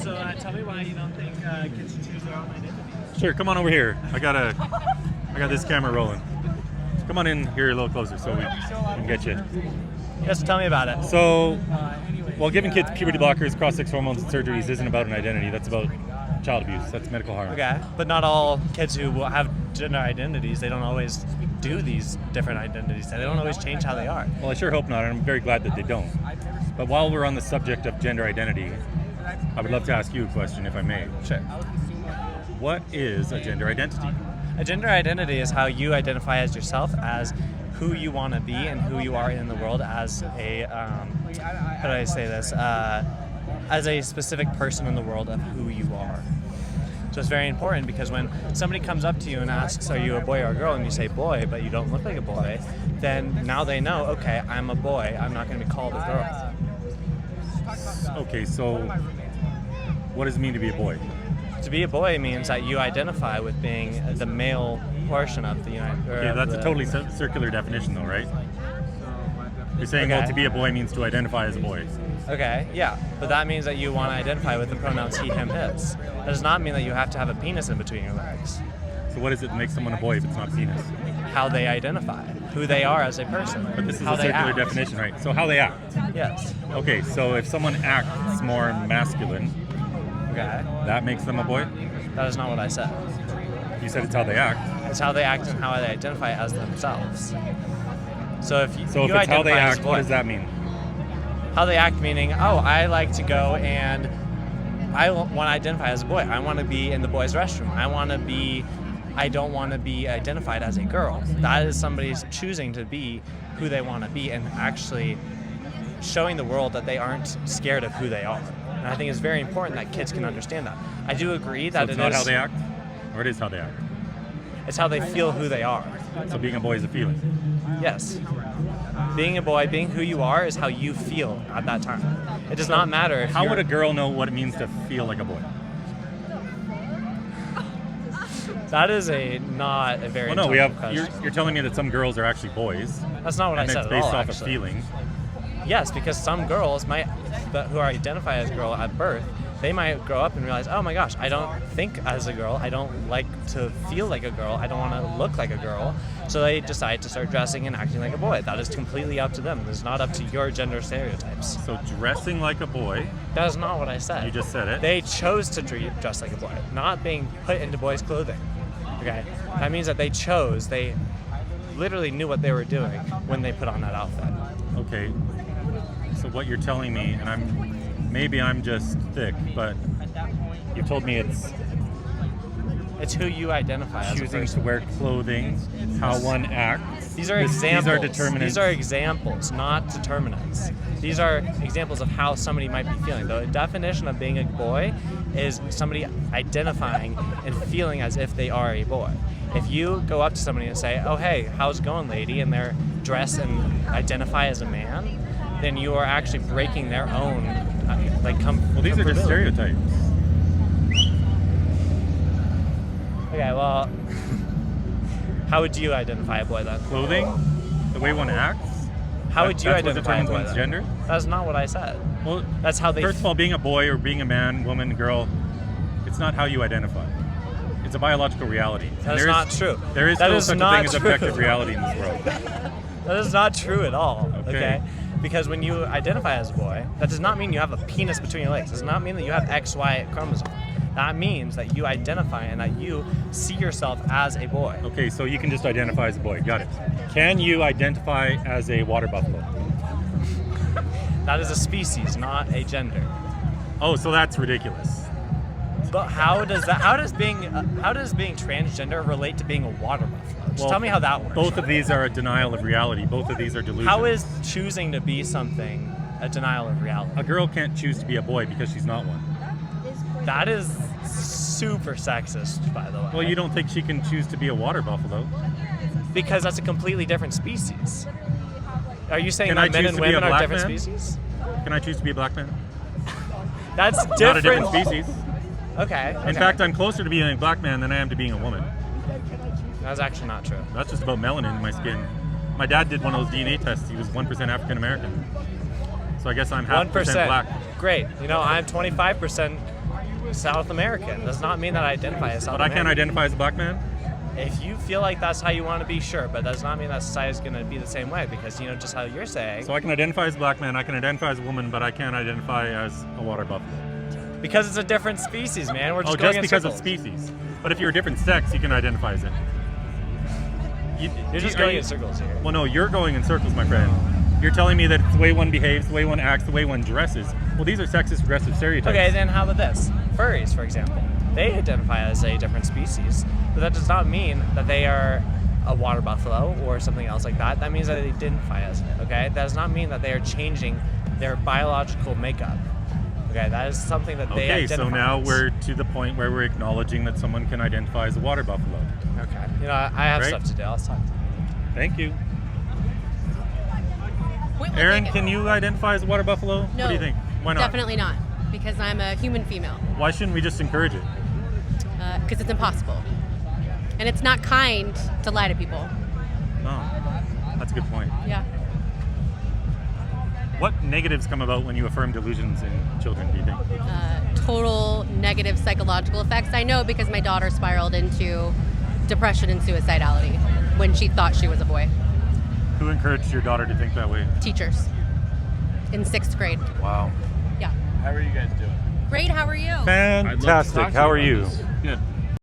So tell me why you don't think kids should choose their own identity. Sure, come on over here. I got this camera rolling. Come on in here a little closer so we can get you. Yes, tell me about it. So, well, giving kids puberty blockers, cross-sex hormones, and surgeries isn't about an identity. That's about child abuse. That's medical harm. Okay, but not all kids who have gender identities, they don't always do these different identities. They don't always change how they are. Well, I sure hope not, and I'm very glad that they don't. But while we're on the subject of gender identity, I would love to ask you a question, if I may. Sure. What is a gender identity? A gender identity is how you identify as yourself, as who you want to be and who you are in the world as a, how do I say this, as a specific person in the world of who you are. So it's very important because when somebody comes up to you and asks, are you a boy or a girl, and you say boy, but you don't look like a boy, then now they know, okay, I'm a boy, I'm not going to be called a girl. Okay, so what does it mean to be a boy? To be a boy means that you identify with being the male portion of the United. Okay, that's a totally circular definition, though, right? You're saying, Okay. well, to be a boy means to identify as a boy. Okay, yeah, but that means that you want to identify with the pronouns he, him, his. That does not mean that you have to have a penis in between your legs. So what does it make someone a boy if it's not penis? How they identify, who they are as a person. But this is how a they circular act. definition, right? So how they act. Yes. Okay, so if someone acts more masculine, Okay. that makes them a boy? That is not what I said. You said it's how they act. It's how they act and how they identify as themselves. So if you, So if you it's how they identify as a act, boy, what does that mean? How they act meaning, oh, I like to go and I want to identify as a boy. I want to be in the boys' restroom. I don't want to be identified as a girl. That is somebody's choosing to be who they want to be and actually showing the world that they aren't scared of who they are. And I think it's very important that kids can understand that. I do agree that So it's it not is. how they act? Or it is how they act? It's how they feel who they are. So being a boy is a feeling. Yes. Being a boy, being who you are, is how you feel at that time. It does not matter if How you're... would a girl know what it means to feel like a boy? That is not a very Well, no, we have. question. You're telling me that some girls are actually boys, That's not what and I said it's at based all, off actually. of feeling. Yes, because some girls who are identified as girl at birth, they might grow up and realize, oh my gosh, I don't think as a girl, I don't like to feel like a girl, I don't want to look like a girl, so they decide to start dressing and acting like a boy. That is completely up to them. It's not up to your gender stereotypes. So dressing like a boy, That is not what I said. you just said it. They chose to dress like a boy, not being put into boys' clothing. Okay? That means that they chose, they literally knew what they were doing when they put on that outfit. Okay. So what you're telling me, and maybe I'm just thick, but you told me It's who you identify as a choosing person. to wear clothing, how one acts. These are examples. These are determinants. These are examples, not determinants. These are examples of how somebody might be feeling. The definition of being a boy is somebody identifying and feeling as if they are a boy. If you go up to somebody and say, oh, hey, how's it going, lady? And they're dressed and identify as a man, then you are actually breaking their own, Well, these are just stereotypes. Okay, well, how would you identify a boy then? Clothing, the way one acts. How would you that's what identify a determines boy one's then? gender. That's not what I said. Well, That's how they first of all, being a boy or being a man, woman, girl, it's not how you identify. It's a biological reality. And That is not true. There is That still is such a not thing as true. objective reality in this world. That is not true at all, Okay. okay? Because when you identify as a boy, that does not mean you have a penis between your legs. It does not mean that you have XY chromosome. That means that you identify and that you see yourself as a boy. Okay, so you can just identify as a boy. Got it. Can you identify as a water buffalo? That is a species, not a gender. Oh, so that's ridiculous. But how does being transgender relate to being a water buffalo? Just Well, tell me how that works. Both of these are a denial of reality. Both of these are delusions. How is choosing to be something a denial of reality? A girl can't choose to be a boy because she's not one. That is super sexist, by the way. Well, you don't think she can choose to be a water buffalo? Because that's a completely different species. Are you saying Can I that men choose and to be a women are black different man? species? Can I choose to be a black man? That's different. Not a different species. Okay. In fact, I'm closer to being a black man than I am to being a woman. that's actually not true. That's just about melanin in my skin. My dad did one of those DNA tests. He was 1% African American. So I guess I'm half 1%. percent black. Great. You know, I'm 25% South American. Does not mean that I identify as South But I American. can't identify as a black man? If you feel like that's how you want to be, sure, but that does not mean that society's going to be the same way, because, you know, just how you're saying. So I can identify as a black man, I can identify as a woman, but I can't identify as a water buffalo. Because it's a different species, man. We're just Oh, going just in because circles. of species. But if you're a different sex, you can identify as it. You're just going in circles here. Well, no, you're going in circles, my friend. You're telling me that it's the way one behaves, the way one acts, the way one dresses. Well, these are sexist, regressive stereotypes. Okay, then how about this? Furries, for example. They identify as a different species, but that does not mean that they are a water buffalo or something else like that. That means that they identify as it, okay? That does not mean that they are changing their biological makeup. Okay, that is something that they identify so now as. we're to the point where we're acknowledging that someone can identify as a water buffalo. Okay. You know, I have Right? stuff to do. I'll talk to you. Thank you. We'll Aaron, take it. can you identify as a water buffalo? No. What do you think? Why not? Definitely not, because I'm a human female. Why shouldn't we just encourage it? Because it's impossible. And it's not kind to lie to people. Oh, that's a good point. Yeah. What negatives come about when you affirm delusions in children, do you think? Total negative psychological effects. I know because my daughter spiraled into depression and suicidality when she thought she was a boy. Who encouraged your daughter to think that way? Teachers in 6th grade. Wow. Yeah. How are you guys doing? Great, how are you? Fantastic. How are you? Good.